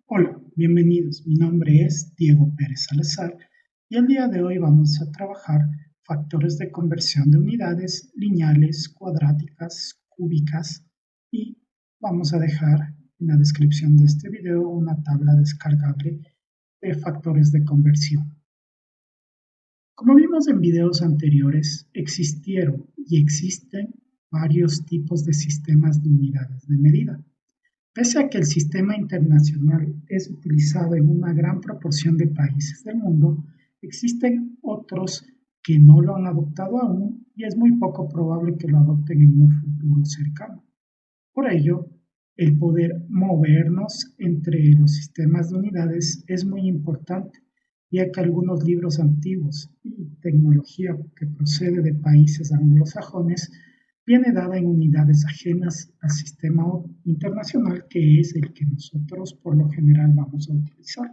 Hola, bienvenidos. Mi nombre es Diego Pérez Salazar y el día de hoy vamos a trabajar factores de conversión de unidades lineales, cuadráticas, cúbicas y vamos a dejar en la descripción de este video una tabla descargable de factores de conversión. Como vimos en videos anteriores, existieron y existen varios tipos de sistemas de unidades de medida. Pese a que el sistema internacional es utilizado en una gran proporción de países del mundo, existen otros que no lo han adoptado aún y es muy poco probable que lo adopten en un futuro cercano. Por ello, el poder movernos entre los sistemas de unidades es muy importante, ya que algunos libros antiguos y tecnología que procede de países anglosajones viene dada en unidades ajenas al sistema internacional, que es el que nosotros por lo general vamos a utilizar.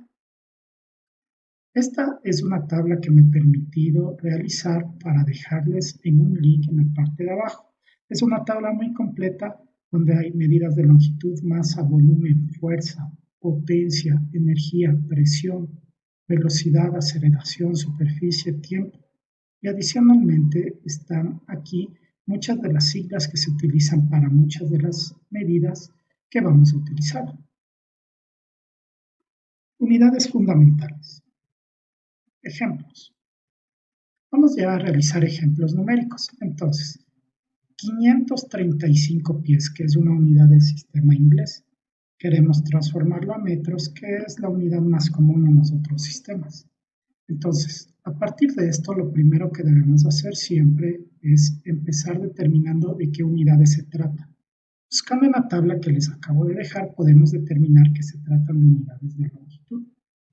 Esta es una tabla que me he permitido realizar para dejarles en un link en la parte de abajo. Es una tabla muy completa donde hay medidas de longitud, masa, volumen, fuerza, potencia, energía, presión, velocidad, aceleración, superficie, tiempo. Y adicionalmente están aquí muchas de las siglas que se utilizan para muchas de las medidas que vamos a utilizar. Unidades fundamentales. Ejemplos. Vamos ya a realizar ejemplos numéricos. Entonces, 535 pies, que es una unidad del sistema inglés. Queremos transformarlo a metros, que es la unidad más común en los otros sistemas. Entonces, a partir de esto, lo primero que debemos hacer siempre es empezar determinando de qué unidades se trata. Buscando en la tabla que les acabo de dejar, podemos determinar que se tratan de unidades de longitud.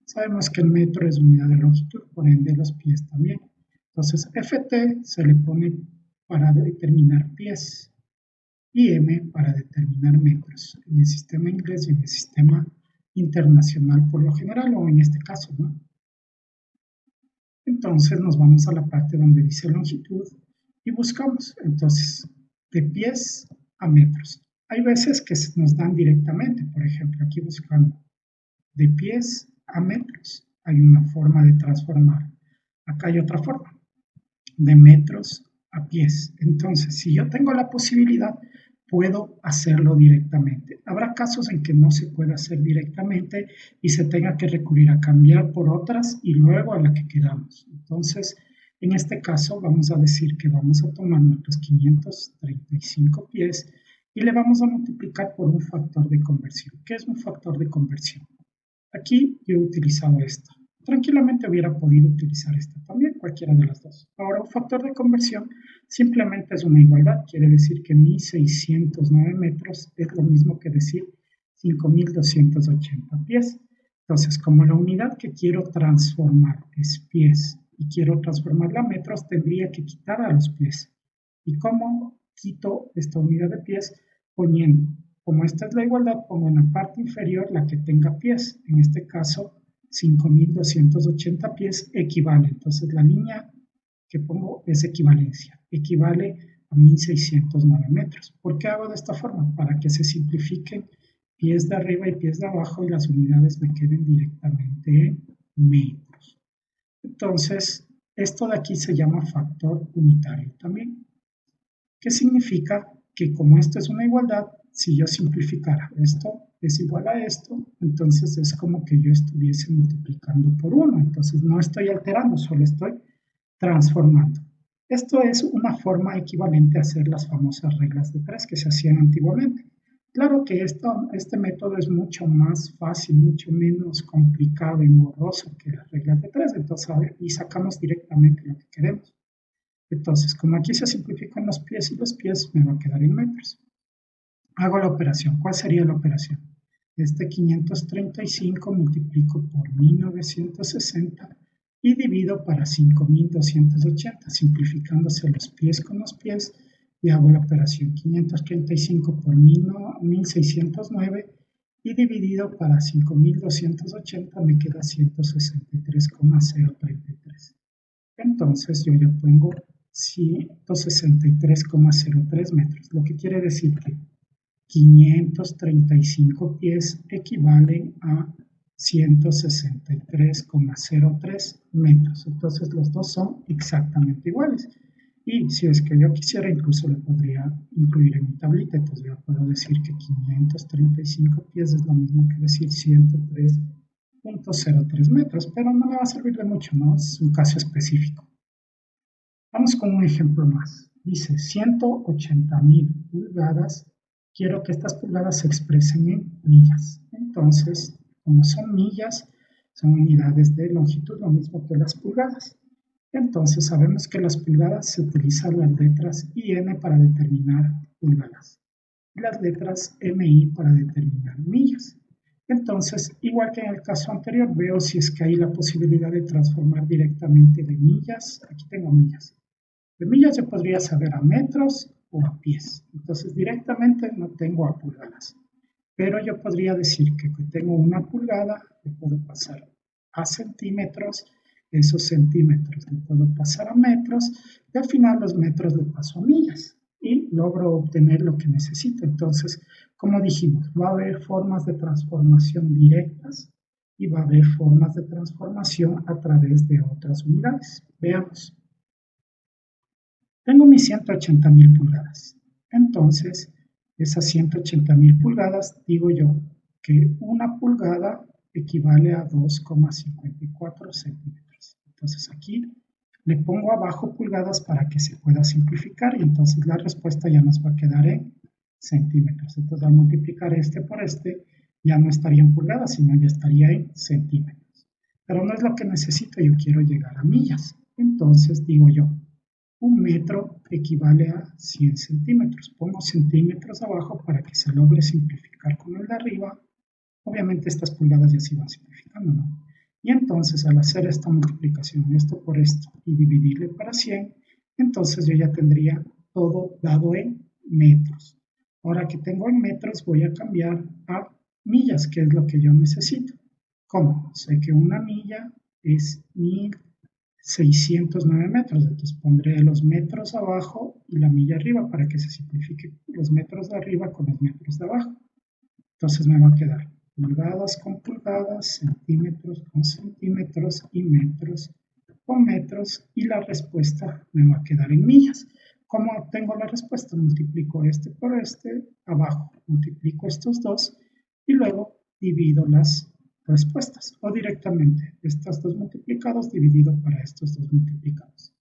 Sabemos que el metro es unidad de longitud, por ende los pies también. Entonces, FT se le pone para determinar pies y M para determinar metros en el sistema inglés y en el sistema internacional por lo general, o en este caso, ¿no? Entonces nos vamos a la parte donde dice longitud y buscamos, entonces, de pies a metros. Hay veces que nos dan directamente, por ejemplo, aquí buscando de pies a metros. Hay una forma de transformar. Acá hay otra forma, de metros a pies. Entonces, si yo tengo la posibilidad, puedo hacerlo directamente. Habrá casos en que no se pueda hacer directamente y se tenga que recurrir a cambiar por otras y luego a la que queramos. Entonces, en este caso, vamos a decir que vamos a tomar nuestros 535 pies y le vamos a multiplicar por un factor de conversión. ¿Qué es un factor de conversión? Aquí yo he utilizado esto. Tranquilamente hubiera podido utilizar esta también, cualquiera de las dos. Ahora, un factor de conversión simplemente es una igualdad. Quiere decir que 1609 metros es lo mismo que decir 5280 pies. Entonces, como la unidad que quiero transformar es pies y quiero transformarla a metros, tendría que quitar a los pies. ¿Y cómo quito esta unidad de pies? Poniendo, como esta es la igualdad, pongo en la parte inferior la que tenga pies. En este caso, 5280 pies equivale. Entonces, la línea que pongo es equivalencia. Equivale a 1609 metros. ¿Por qué hago de esta forma? Para que se simplifiquen pies de arriba y pies de abajo y las unidades me queden directamente en metros. Entonces, esto de aquí se llama factor unitario también. ¿Qué significa? Que como esto es una igualdad, si yo simplificara esto es igual a esto, entonces es como que yo estuviese multiplicando por 1. Entonces no estoy alterando, solo estoy transformando. Esto es una forma equivalente a hacer las famosas reglas de 3 que se hacían antiguamente. Claro que este método es mucho más fácil, mucho menos complicado y engorroso que las reglas de 3. Entonces, y sacamos directamente lo que queremos. Entonces, como aquí se simplifican los pies y los pies, me va a quedar en metros. Hago la operación. ¿Cuál sería la operación? Este 535 multiplico por 1960 y divido para 5280, simplificándose los pies con los pies, y hago la operación 535 por 1609 y dividido para 5280 me queda 163,033. Entonces yo ya pongo 163,03 metros, lo que quiere decir que 535 pies equivalen a 163,03 metros. Entonces los dos son exactamente iguales. Y si es que yo quisiera, incluso lo podría incluir en mi tablita. Entonces yo puedo decir que 535 pies es lo mismo que decir 103,03 metros, pero no me va a servir de mucho, ¿no? Es un caso específico. Vamos con un ejemplo más. Dice 180.000 pulgadas. Quiero que estas pulgadas se expresen en millas. Entonces, como son millas, son unidades de longitud, lo mismo que las pulgadas. Entonces, sabemos que las pulgadas se utilizan las letras IN para determinar pulgadas y las letras MI para determinar millas. Entonces, igual que en el caso anterior, veo si es que hay la posibilidad de transformar directamente de millas. Aquí tengo millas. De millas yo podría saber a metros o a pies. Entonces, directamente no tengo a pulgadas. Pero yo podría decir que tengo una pulgada, le puedo pasar a centímetros, esos centímetros le puedo pasar a metros, y al final los metros le paso a millas y logro obtener lo que necesito. Entonces, como dijimos, va a haber formas de transformación directas y va a haber formas de transformación a través de otras unidades. Veamos. Tengo mis 180.000 pulgadas. Entonces, esas 180.000 pulgadas, digo yo que una pulgada equivale a 2,54 centímetros. Entonces aquí le pongo abajo pulgadas para que se pueda simplificar y entonces la respuesta ya nos va a quedar en centímetros. Entonces al multiplicar este por este ya no estaría en pulgadas, sino ya estaría en centímetros. Pero no es lo que necesito, yo quiero llegar a millas. Entonces digo yo, un metro equivale a 100 centímetros. Pongo centímetros abajo para que se logre simplificar con el de arriba. Obviamente estas pulgadas ya se van simplificando, ¿no? Y entonces al hacer esta multiplicación, esto por esto, y dividirle para 100, entonces yo ya tendría todo dado en metros. Ahora que tengo en metros, voy a cambiar a millas, que es lo que yo necesito. ¿Cómo? Sé que una milla es 1.609 metros, entonces pondré los metros abajo y la milla arriba para que se simplifique los metros de arriba con los metros de abajo. Entonces me va a quedar pulgadas con pulgadas, centímetros con centímetros y metros con metros y la respuesta me va a quedar en millas. ¿Cómo obtengo la respuesta? Multiplico este por este, abajo multiplico estos dos y luego divido las respuestas o directamente estas dos multiplicados dividido para estos dos multiplicados.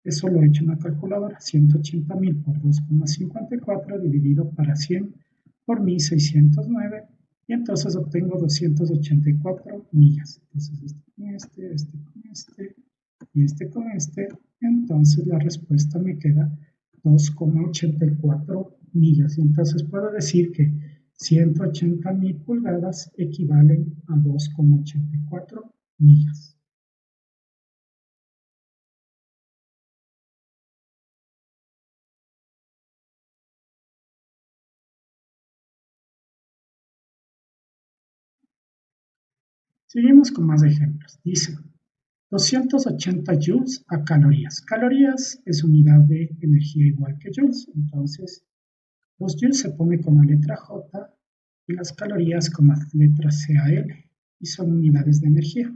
Eso lo he hecho en la calculadora, 180.000 por 2,54 dividido para 100 por 1.609 y entonces obtengo 284 millas. Entonces este con este y este con este, entonces la respuesta me queda 2,84 millas. Y entonces puedo decir que 180.000 pulgadas equivalen a 2,84 millas. Seguimos con más ejemplos. Dice 280 joules a calorías. Calorías es unidad de energía igual que joules. Entonces, los joules se pone con la letra J y las calorías con las letras CAL y son unidades de energía.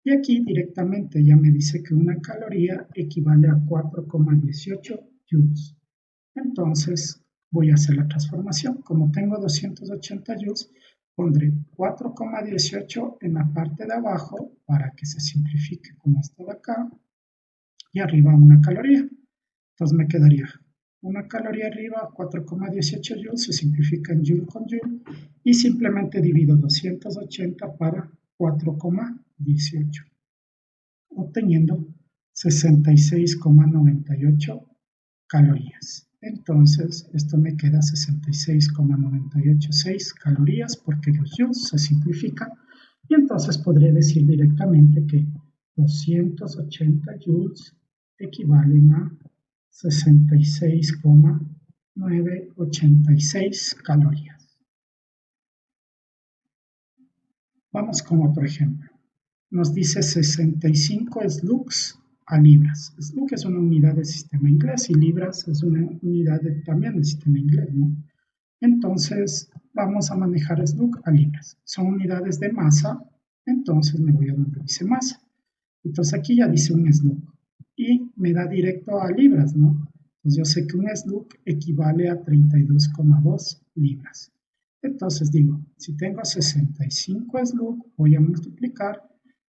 Y aquí directamente ya me dice que una caloría equivale a 4,18 joules. Entonces voy a hacer la transformación. Como tengo 280 joules, pondré 4,18 en la parte de abajo para que se simplifique con esto de acá y arriba una caloría. Entonces me quedaría una caloría arriba, 4,18 joules, se simplifica en joule con joule y simplemente divido 280 para 4,18, obteniendo 66,98 calorías. Entonces, esto me queda 66,986 calorías porque los joules se simplifican y entonces podré decir directamente que 280 joules equivalen a 66,986 calorías. Vamos con otro ejemplo. Nos dice 65 slugs a libras. Slug es una unidad del sistema inglés y libras es una unidad también del sistema inglés, ¿no? Entonces vamos a manejar slug a libras. Son unidades de masa Entonces me voy a donde dice masa. Entonces aquí ya dice un SLUC y me da directo a libras, ¿no? Entonces yo sé que un SLUC equivale a 32,2 libras. Entonces digo, si tengo 65 SLUC, voy a multiplicar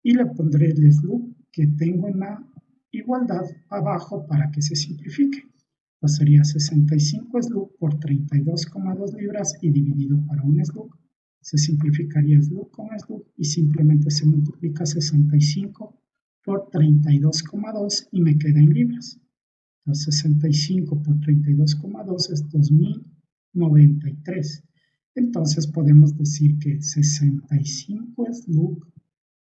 y le pondré el SLUC que tengo en la igualdad abajo para que se simplifique. Entonces sería 65 SLUC por 32,2 libras y dividido para un SLUC. Se simplificaría SLUC con SLUC y simplemente se multiplica 65 por 32,2 y me queda en libras. Entonces 65 por 32,2 es 2093. Entonces podemos decir que 65 SLUC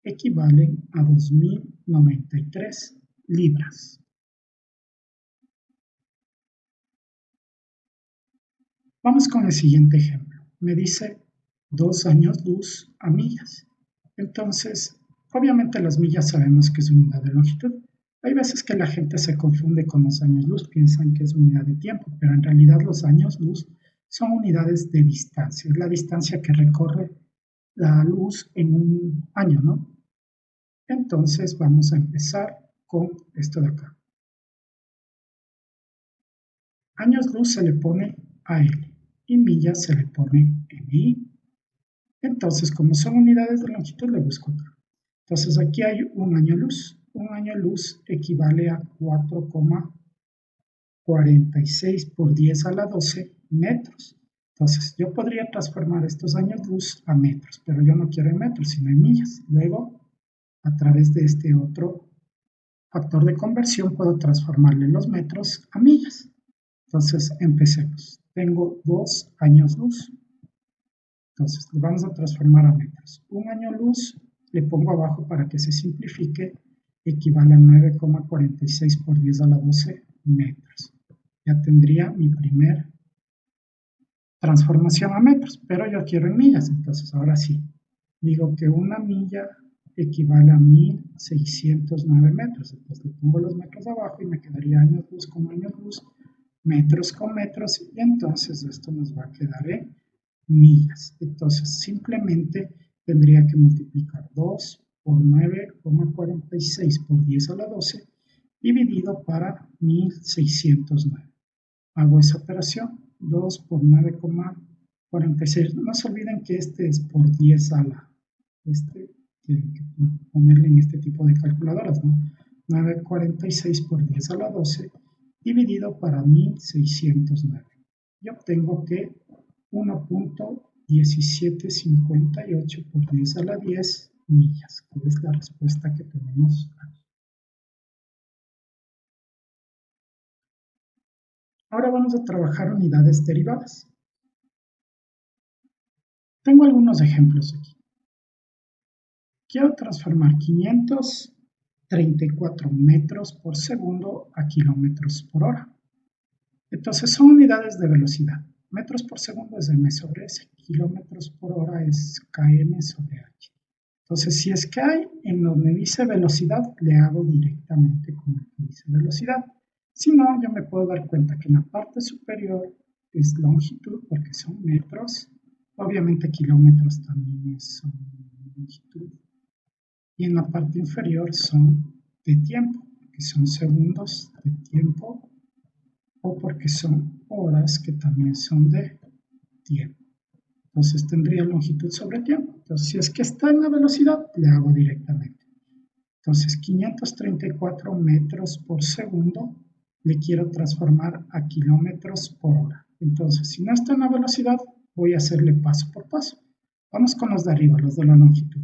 equivalen a 2093 libras. Vamos con el siguiente ejemplo. Me dice 2 años luz a millas. Entonces, obviamente las millas sabemos que es unidad de longitud. Hay veces que la gente se confunde con los años luz, piensan que es unidad de tiempo, pero en realidad los años luz son unidades de distancia. Es la distancia que recorre la luz en un año, ¿no? Entonces vamos a empezar con esto de acá. Años luz se le pone AL y millas se le pone MI. Entonces, como son unidades de longitud, le busco otro. Entonces, aquí hay un año luz. Un año luz equivale a 4,46 por 10 a la 12 metros. Entonces, yo podría transformar estos años luz a metros, pero yo no quiero en metros, sino en millas. Luego, a través de este otro factor de conversión, puedo transformarle los metros a millas. Entonces, empecemos. Tengo 2 años luz. Entonces, lo vamos a transformar a metros. Un año luz, le pongo abajo para que se simplifique, equivale a 9,46 por 10 a la 12 metros. Ya tendría mi primer transformación a metros, pero yo quiero en millas, entonces ahora sí. Digo que una milla equivale a 1609 metros. Entonces le pongo los metros abajo y me quedaría años luz con años luz, metros con metros, y entonces esto nos va a quedar en millas. Entonces simplemente tendría que multiplicar 2 por 9,46 por 10 a la 12 dividido para 1609. Hago esa operación, 2 por 9,46. No se olviden que este es por 10 a la... tienen que ponerle en este tipo de calculadoras, ¿no? 9,46 por 10 a la 12 dividido para 1609. Y obtengo que 1,1758 por 10 a la 10 millas, que es la respuesta que tenemos aquí. Ahora vamos a trabajar unidades derivadas. Tengo algunos ejemplos aquí. Quiero transformar 534 metros por segundo a kilómetros por hora. Entonces son unidades de velocidad. Metros por segundo es m sobre s, kilómetros por hora es km sobre h. Entonces, si es que hay en donde dice velocidad, le hago directamente con el que dice velocidad. Si no, yo me puedo dar cuenta que en la parte superior es longitud, porque son metros. Obviamente kilómetros también son longitud. Y en la parte inferior son de tiempo, que son segundos de tiempo, o porque son horas que también son de tiempo. Entonces tendría longitud sobre tiempo. Entonces si es que está en la velocidad, le hago directamente. Entonces 534 metros por segundo le quiero transformar a kilómetros por hora. Entonces si no está en la velocidad, voy a hacerle paso por paso. Vamos con los de arriba, los de la longitud.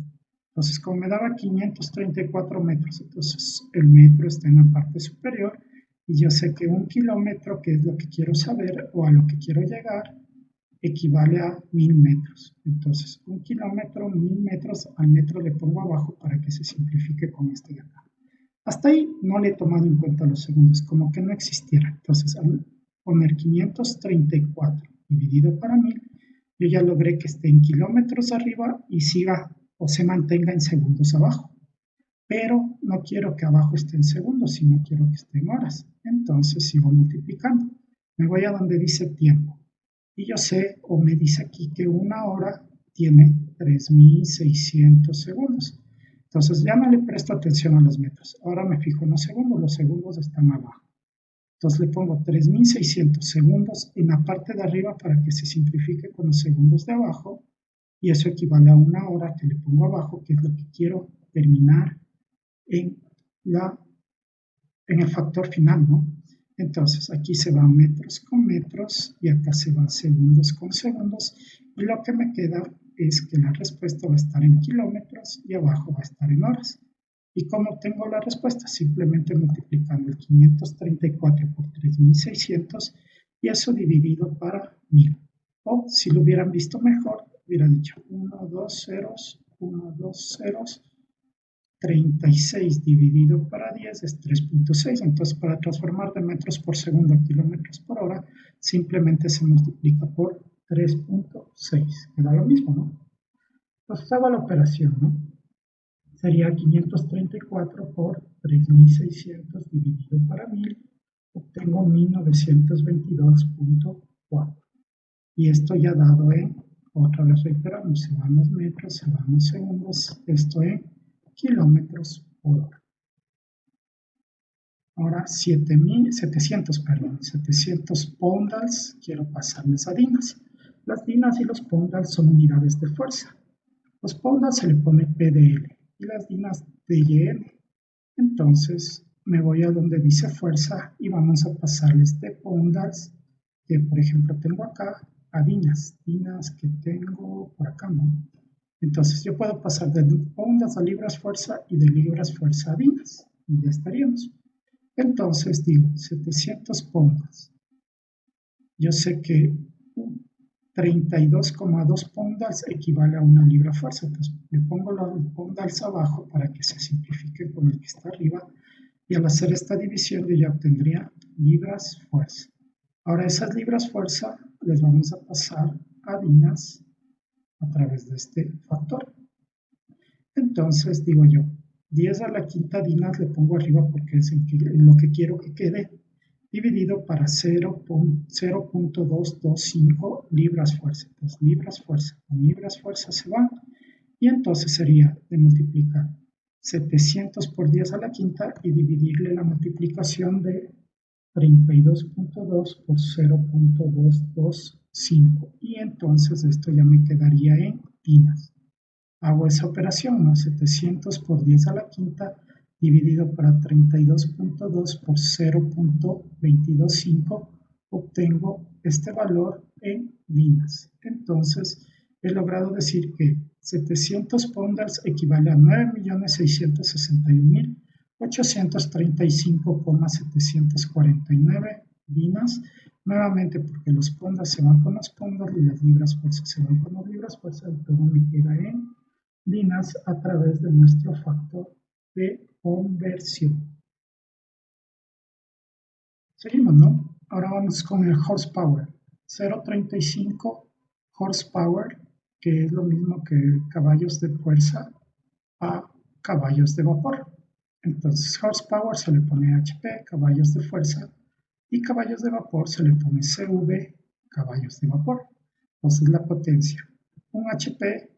Entonces como me daba 534 metros, entonces el metro está en la parte superior y yo sé que un kilómetro, que es lo que quiero saber o a lo que quiero llegar, equivale a 1000 metros. Entonces, un kilómetro, 1000 metros, al metro le pongo abajo para que se simplifique con este de acá. Hasta ahí no le he tomado en cuenta los segundos, como que no existiera. Entonces, al poner 534 dividido para 1000, yo ya logré que esté en kilómetros arriba y siga o se mantenga en segundos abajo. Pero no quiero que abajo esté en segundos, sino quiero que esté en horas. Entonces sigo multiplicando. Me voy a donde dice tiempo. Y yo sé, o me dice aquí, que una hora tiene 3.600 segundos. Entonces ya no le presto atención a los metros. Ahora me fijo en los segundos están abajo. Entonces le pongo 3.600 segundos en la parte de arriba para que se simplifique con los segundos de abajo. Y eso equivale a una hora que le pongo abajo, que es lo que quiero terminar en el factor final, ¿no? Entonces aquí se van metros con metros y acá se van segundos con segundos. Y lo que me queda es que la respuesta va a estar en kilómetros y abajo va a estar en horas. ¿Y cómo tengo la respuesta? Simplemente multiplicando el 534 por 3.600 y eso dividido para 1000. O si lo hubieran visto mejor, hubiera dicho 1, 2 ceros, 1, 2 ceros, 36 dividido para 10 es 3.6. Entonces, para transformar de metros por segundo a kilómetros por hora, simplemente se multiplica por 3.6. Queda lo mismo, ¿no? Entonces, hago la operación, ¿no? Sería 534 por 3.600 dividido para 1000. Obtengo 1922.4. Y esto ya dado en, otra vez reiteramos, se van los metros, se van los segundos, esto en kilómetros por hora. Ahora 700 poundals, quiero pasarles a dinas. Las dinas y los poundals son unidades de fuerza. Los poundals se le pone PDL y las dinas DYN. Entonces me voy a donde dice fuerza y vamos a pasarles de poundals, que por ejemplo tengo acá, a dinas que tengo por acá, ¿no? Entonces yo puedo pasar de pounds a libras fuerza y de libras fuerza a dinas. Y ya estaríamos. Entonces digo 700 pounds. Yo sé que 32,2 pounds equivale a una libra fuerza. Entonces le pongo los pounds abajo para que se simplifique con el que está arriba. Y al hacer esta división yo ya obtendría libras fuerza. Ahora esas libras fuerza les vamos a pasar a dinas a través de este factor. Entonces digo yo, 10 a la quinta dinas le pongo arriba porque es en lo que quiero que quede, dividido para 0.225 libras fuerza. Entonces libras fuerza con libras fuerza se van y entonces sería de multiplicar 700 por 10 a la quinta y dividirle la multiplicación de 32.2 por 0.225 y entonces esto ya me quedaría en dinas. Hago esa operación, ¿no? 700 por 10 a la quinta dividido para 32.2 por 0.225 obtengo este valor en dinas. Entonces he logrado decir que 700 pounds equivale a 9.661.835,749 dinas. Nuevamente porque los pounds se van con los pounds y las libras fuerza se van con las libras fuerza y todo me queda en dinas a través de nuestro factor de conversión. Seguimos, ¿no? Ahora vamos con el horsepower. 0.35 horsepower, que es lo mismo que caballos de fuerza a caballos de vapor. Entonces, horsepower se le pone HP, caballos de fuerza, y caballos de vapor se le pone CV, caballos de vapor. Entonces, la potencia. Un HP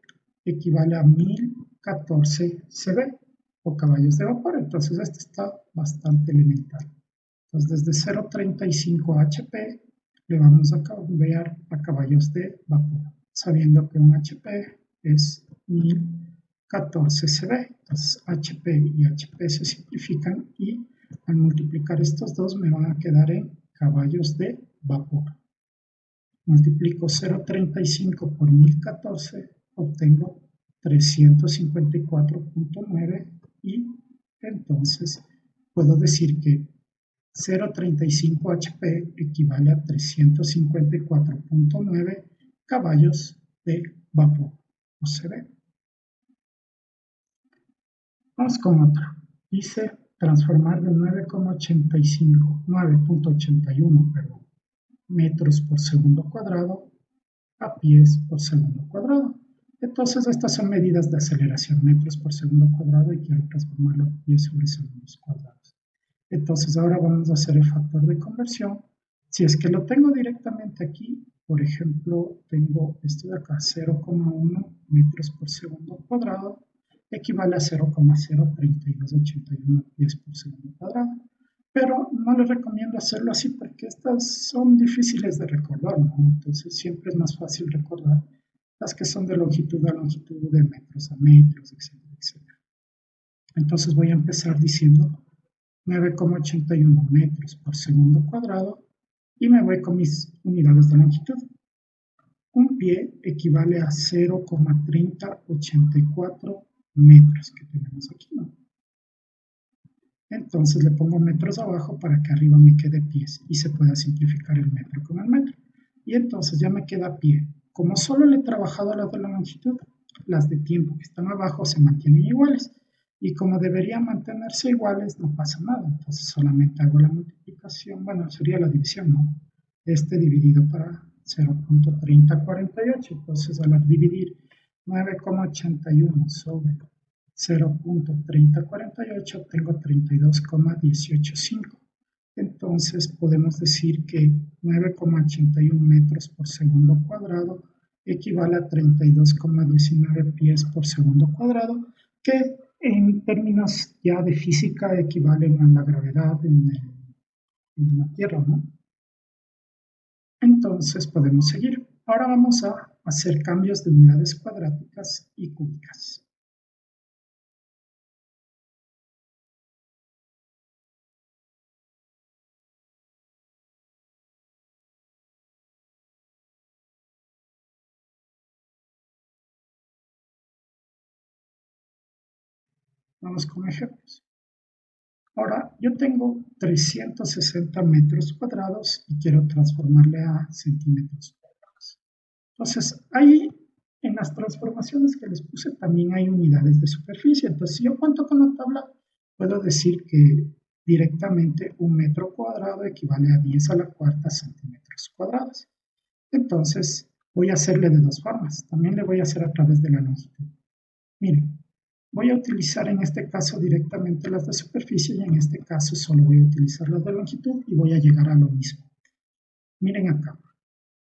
equivale a 1014 CV o caballos de vapor. Entonces, esto está bastante elemental. Entonces, desde 0.35 HP le vamos a cambiar a caballos de vapor, sabiendo que un HP es 1014 CV. Entonces, HP y HP se simplifican y al multiplicar estos dos me van a quedar en caballos de vapor. Multiplico 0.35 por 1014, obtengo 354.9 y entonces puedo decir que 0.35 HP equivale a 354.9 caballos de vapor o CV. Vamos con otra. Dice transformar de 9.81 metros por segundo cuadrado a pies por segundo cuadrado. Entonces estas son medidas de aceleración, metros por segundo cuadrado, y quiero transformarlo a pies sobre segundos cuadrados. Entonces ahora vamos a hacer el factor de conversión. Si es que lo tengo directamente aquí, por ejemplo, tengo esto de acá, 0,1 metros por segundo cuadrado, equivale a 0,03281 pies por segundo cuadrado. Pero no les recomiendo hacerlo así porque estas son difíciles de recordar, ¿no? Entonces siempre es más fácil recordar las que son de longitud a longitud, de metros a metros, etcétera, etcétera. Entonces voy a empezar diciendo 9,81 metros por segundo cuadrado y me voy con mis unidades de longitud. Un pie equivale a 0,3084 metros que tenemos aquí, ¿no? Entonces le pongo metros abajo para que arriba me quede pies y se pueda simplificar el metro con el metro. Y entonces ya me queda pie. Como solo le he trabajado las de la longitud, las de tiempo que están abajo se mantienen iguales. Y como deberían mantenerse iguales, no pasa nada. Entonces solamente hago la multiplicación, bueno, sería la división, ¿no? Este dividido para 0,3048. Entonces al dividir 9,81 sobre 0,3048 obtengo 32,185. Entonces podemos decir que 9,81 metros por segundo cuadrado equivale a 32,19 pies por segundo cuadrado, que en términos ya de física equivalen a la gravedad en la Tierra, ¿no? Entonces podemos seguir. Ahora vamos a hacer cambios de unidades cuadráticas y cúbicas. Vamos con ejemplos. Ahora, yo tengo 360 metros cuadrados y quiero transformarle a centímetros cuadrados. Entonces, ahí en las transformaciones que les puse también hay unidades de superficie. Entonces, si yo cuento con la tabla, puedo decir que directamente un metro cuadrado equivale a 10 a la cuarta centímetros cuadrados. Entonces, voy a hacerle de dos formas. También le voy a hacer a través de la longitud. Miren, voy a utilizar en este caso directamente las de superficie y en este caso solo voy a utilizar las de longitud y voy a llegar a lo mismo. Miren acá,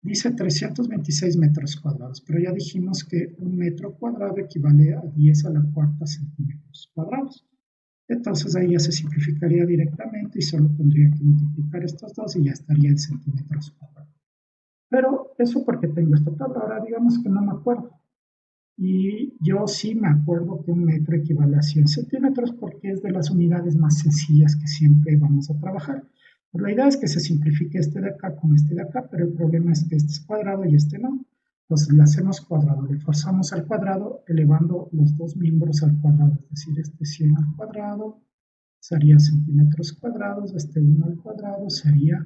dice 326 metros cuadrados, pero ya dijimos que un metro cuadrado equivale a 10 a la cuarta centímetros cuadrados. Entonces ahí ya se simplificaría directamente y solo tendría que multiplicar estos dos y ya estaría en centímetros cuadrados. Pero eso porque tengo esta tabla, ahora digamos que no me acuerdo. Y yo sí me acuerdo que un metro equivale a 100 centímetros porque es de las unidades más sencillas que siempre vamos a trabajar. Pues la idea es que se simplifique este de acá con este de acá, pero el problema es que este es cuadrado y este no. Entonces le hacemos cuadrado, le forzamos al cuadrado elevando los dos miembros al cuadrado, es decir, este 100 al cuadrado sería centímetros cuadrados, este 1 al cuadrado sería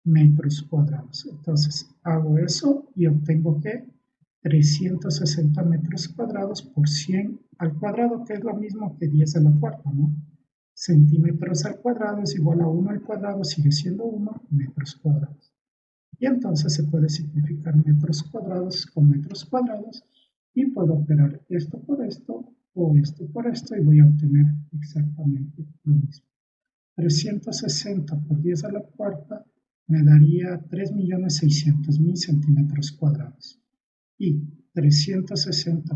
metros cuadrados. Entonces hago eso y obtengo que 360 metros cuadrados por 100 al cuadrado, que es lo mismo que 10 a la cuarta, ¿no? Centímetros al cuadrado es igual a 1 al cuadrado, sigue siendo 1 metros cuadrados. Y entonces se puede simplificar metros cuadrados con metros cuadrados y puedo operar esto por esto o esto por esto y voy a obtener exactamente lo mismo. 360 por 10 a la cuarta me daría 3.600.000 centímetros cuadrados. Y 360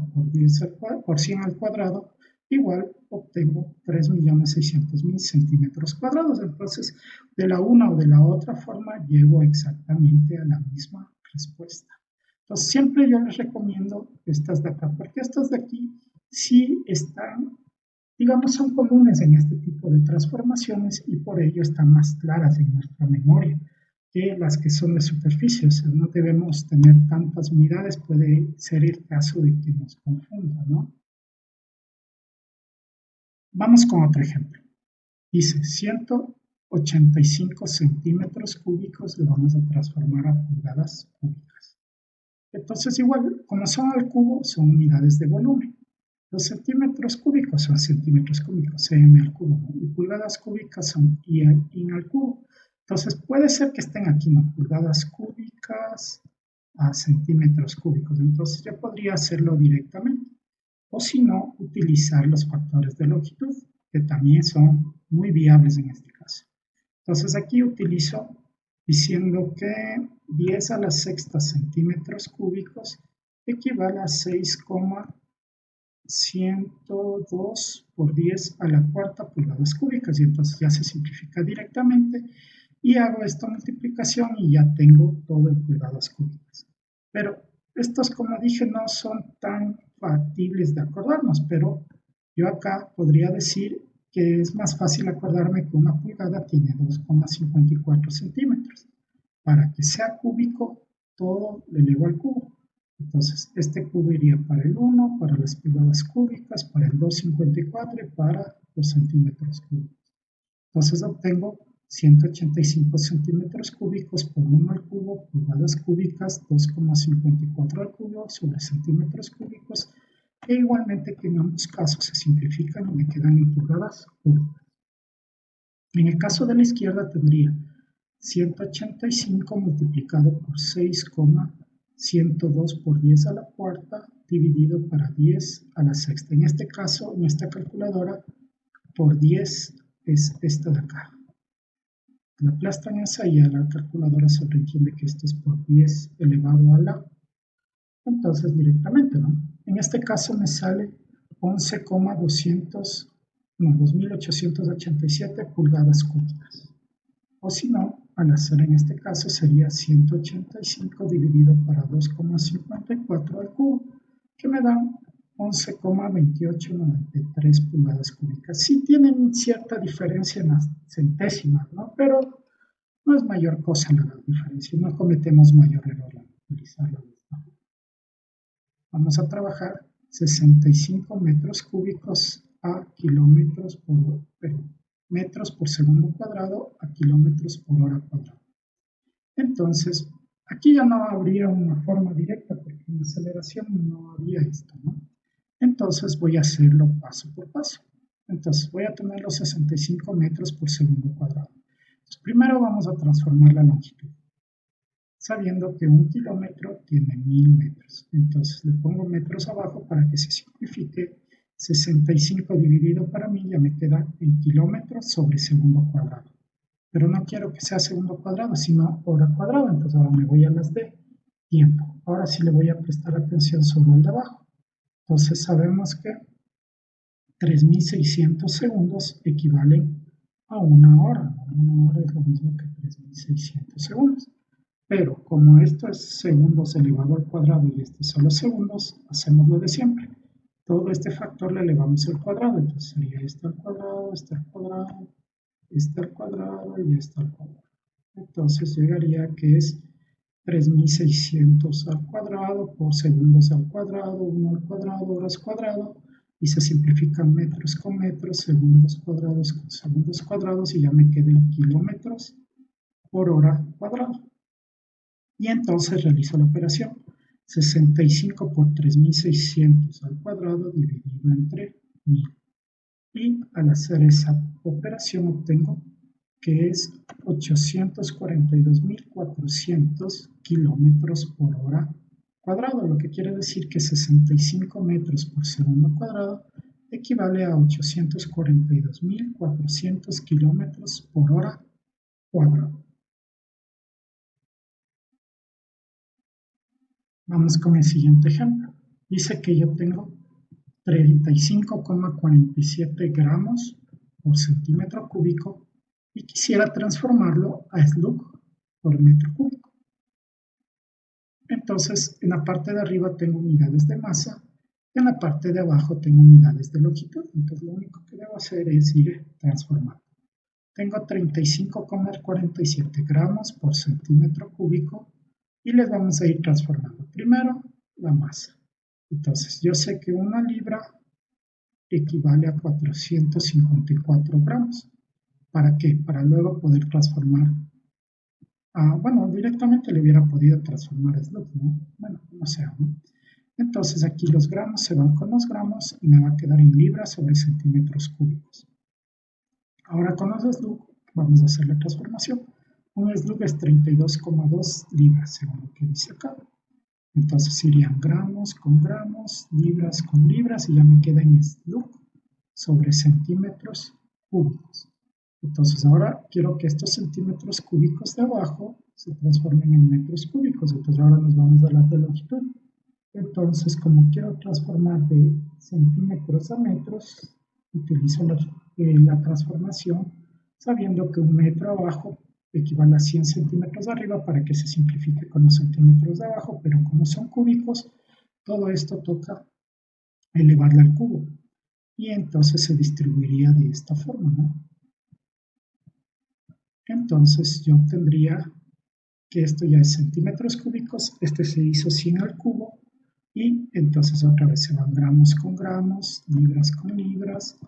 por 100 al cuadrado, igual obtengo 3.600.000 centímetros cuadrados. Entonces, de la una o de la otra forma, llego exactamente a la misma respuesta. Entonces, siempre yo les recomiendo estas de acá, porque estas de aquí sí están, digamos, son comunes en este tipo de transformaciones y por ello están más claras en nuestra memoria que las que son de superficie. O sea, no debemos tener tantas unidades, puede ser el caso de que nos confunda, ¿no? Vamos con otro ejemplo. Dice 185 centímetros cúbicos le vamos a transformar a pulgadas cúbicas. Entonces igual, como son al cubo, son unidades de volumen. Los centímetros cúbicos son centímetros cúbicos, cm al cubo, ¿no? Y pulgadas cúbicas son I al cubo. Entonces puede ser que estén aquí, ¿no? Pulgadas cúbicas a centímetros cúbicos. Entonces yo podría hacerlo directamente. O si no, utilizar los factores de longitud, que también son muy viables en este caso. Entonces aquí utilizo diciendo que 10 a la sexta centímetros cúbicos equivale a 6,102 por 10 a la cuarta pulgadas cúbicas, y entonces ya se simplifica directamente y hago esta multiplicación y ya tengo todo en pulgadas cúbicas. Pero estos, como dije, no son tan factibles de acordarnos, pero yo acá podría decir que es más fácil acordarme que una pulgada tiene 2,54 centímetros. Para que sea cúbico, todo le elevo al cubo. Entonces, este cubo iría para el 1, para las pulgadas cúbicas, para el 2,54 y para los centímetros cúbicos. Entonces obtengo 185 centímetros cúbicos por 1 al cubo, pulgadas cúbicas, 2,54 al cubo sobre centímetros cúbicos, e igualmente que en ambos casos se simplifican y me quedan en pulgadas cúbicas. En el caso de la izquierda tendría 185 multiplicado por 6,102 por 10 a la cuarta dividido para 10 a la sexta. En este caso, en esta calculadora, por 10 es esta de acá. La aplastan esa y a la calculadora sobreentiende que esto es por 10 elevado a la. Entonces directamente, ¿no? En este caso me sale 2887 pulgadas cúbicas. O si no, al hacer en este caso sería 185 dividido para 2,54 al cubo, que me da 11,2893 pulgadas cúbicas. Sí tienen cierta diferencia en las centésimas, ¿no? Pero no es mayor cosa la diferencia, no cometemos mayor error al utilizarlo. Vamos a trabajar 65 metros cúbicos a metros por segundo cuadrado a kilómetros por hora cuadrada. Entonces, aquí ya no habría una forma directa porque en aceleración no había esto, ¿no? Entonces voy a hacerlo paso por paso. Entonces voy a tener los 65 metros por segundo cuadrado. Entonces, primero vamos a transformar la longitud, sabiendo que 1 kilómetro tiene 1000 metros. Entonces le pongo metros abajo para que se simplifique. 65 dividido para 1000 ya me queda en kilómetros sobre segundo cuadrado. Pero no quiero que sea segundo cuadrado, sino hora cuadrada. Entonces ahora me voy a las de tiempo. Ahora sí le voy a prestar atención sobre el de abajo. Entonces sabemos que 3600 segundos equivalen a una hora. Una hora es lo mismo que 3600 segundos. Pero como esto es segundos elevado al cuadrado y este es solo segundos, hacemos lo de siempre. Todo este factor le elevamos al cuadrado. Entonces sería este al cuadrado, este al cuadrado, este al cuadrado y este al cuadrado. Entonces llegaría a que es 3600 al cuadrado por segundos al cuadrado, 1 al cuadrado, horas cuadrado, y se simplifican metros con metros, segundos cuadrados con segundos cuadrados, y ya me quedan kilómetros por hora cuadrada. Y entonces realizo la operación. 65 por 3600 al cuadrado dividido entre 1000. Y al hacer esa operación obtengo que es 842.400 kilómetros por hora cuadrado, lo que quiere decir que 65 metros por segundo cuadrado equivale a 842.400 kilómetros por hora cuadrado. Vamos con el siguiente ejemplo. Dice que yo tengo 35,47 gramos por centímetro cúbico y quisiera transformarlo a SLUG por metro cúbico. Entonces, en la parte de arriba tengo unidades de masa, y en la parte de abajo tengo unidades de longitud. Entonces, lo único que debo hacer es ir transformando. Tengo 35,47 gramos por centímetro cúbico y les vamos a ir transformando. Primero, la masa. Entonces, yo sé que 1 libra equivale a 454 gramos. ¿Para qué? Para luego poder transformar. Bueno, directamente le hubiera podido transformar a SLUG, ¿no? Bueno, no sé, ¿no? Entonces aquí los gramos se van con los gramos y me va a quedar en libras sobre centímetros cúbicos. Ahora con los SLUG vamos a hacer la transformación. Un SLUG es 32,2 libras, según lo que dice acá. Entonces irían gramos con gramos, libras con libras, y ya me queda en SLUG sobre centímetros cúbicos. Entonces ahora quiero que estos centímetros cúbicos de abajo se transformen en metros cúbicos. Entonces ahora nos vamos a la de longitud. Entonces, como quiero transformar de centímetros a metros, utilizo la transformación sabiendo que un metro abajo equivale a 100 centímetros arriba para que se simplifique con los centímetros de abajo, pero como son cúbicos, todo esto toca elevarle al cubo. Y entonces se distribuiría de esta forma, ¿no? Entonces yo tendría que esto ya es centímetros cúbicos, este se hizo 100 al cubo, y entonces otra vez se van gramos con gramos, libras con libras,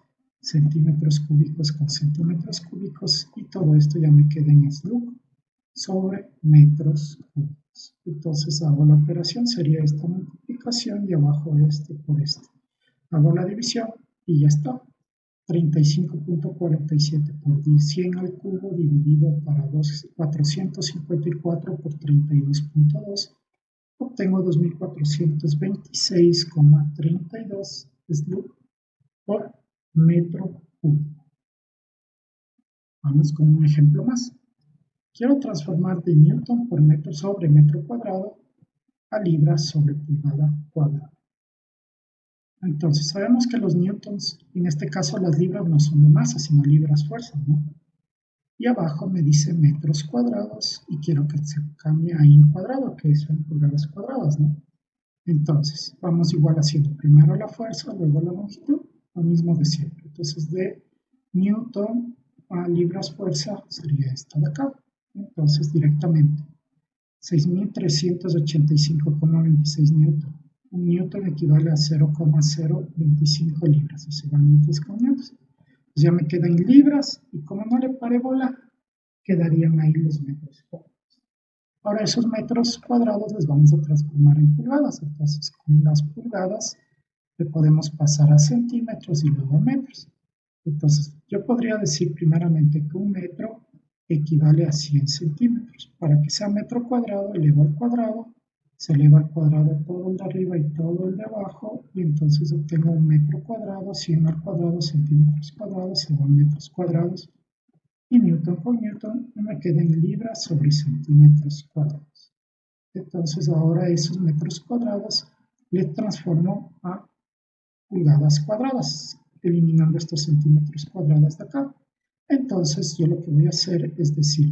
centímetros cúbicos con centímetros cúbicos, y todo esto ya me queda en SLUC sobre metros cúbicos. Entonces hago la operación, sería esta multiplicación y abajo este por este. Hago la división y ya está. 35.47 por 100 al cubo dividido para 454 por 32.2. Obtengo 2426,32 SLUC por metro cúbico. Vamos con un ejemplo más. Quiero transformar de newton por metro sobre metro cuadrado a libras sobre pulgada cuadrada. Entonces sabemos que los newtons, en este caso las libras no son de masa, sino libras fuerzas, ¿no? Y abajo me dice metros cuadrados y quiero que se cambie a in cuadrado, que son pulgadas cuadradas, ¿no? Entonces, vamos igual haciendo primero la fuerza, luego la longitud, lo mismo de siempre. Entonces, de newton a libras fuerza sería esta de acá. Entonces, directamente, 6.385,26 newton. Un newton equivale a 0,025 libras, o sea, metros con newtons. Pues ya me queda en libras, y como no le paré bola, quedarían ahí los metros cuadrados. Ahora esos metros cuadrados les vamos a transformar en pulgadas. Entonces con las pulgadas le podemos pasar a centímetros y luego a metros. Entonces yo podría decir primeramente que un metro equivale a 100 centímetros. Para que sea metro cuadrado, elevo al cuadrado, se eleva al cuadrado todo el de arriba y todo el de abajo, y entonces obtengo un metro cuadrado, 100 al cuadrado, centímetros cuadrados, según metros cuadrados, y newton por newton me queda en libras sobre centímetros cuadrados. Entonces ahora esos metros cuadrados le transformo a pulgadas cuadradas, eliminando estos centímetros cuadrados de acá. Entonces yo lo que voy a hacer es decir,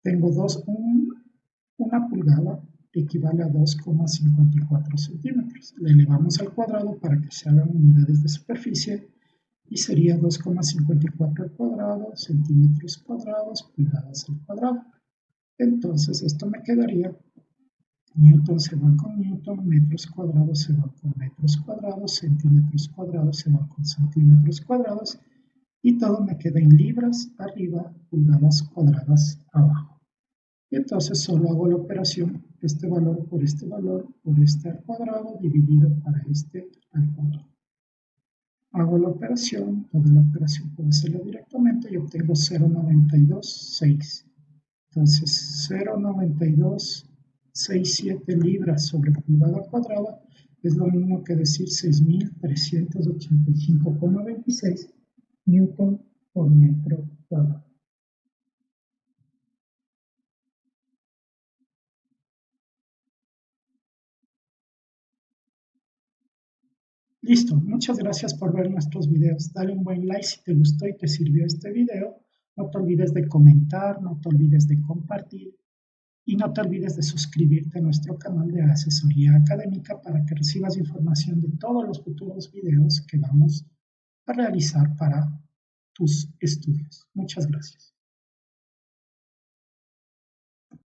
tengo una pulgada equivale a 2,54 centímetros. Le elevamos al cuadrado para que se hagan unidades de superficie y sería 2,54 al cuadrado, centímetros cuadrados, pulgadas al cuadrado. Entonces esto me quedaría, newton se van con newton, metros cuadrados se van con metros cuadrados, centímetros cuadrados se van con centímetros cuadrados, y todo me queda en libras arriba, pulgadas cuadradas abajo. Y entonces solo hago la operación, este valor por este al cuadrado, dividido para este al cuadrado. Hago la operación, toda la operación puedo hacerla directamente y obtengo 0,926. Entonces 0,9267 libras sobre pulgada cuadrada es lo mismo que decir 6.385,26 newton por metro cuadrado. Listo, muchas gracias por ver nuestros videos. Dale un buen like si te gustó y te sirvió este video. No te olvides de comentar, no te olvides de compartir y no te olvides de suscribirte a nuestro canal de asesoría académica para que recibas información de todos los futuros videos que vamos a realizar para tus estudios. Muchas gracias.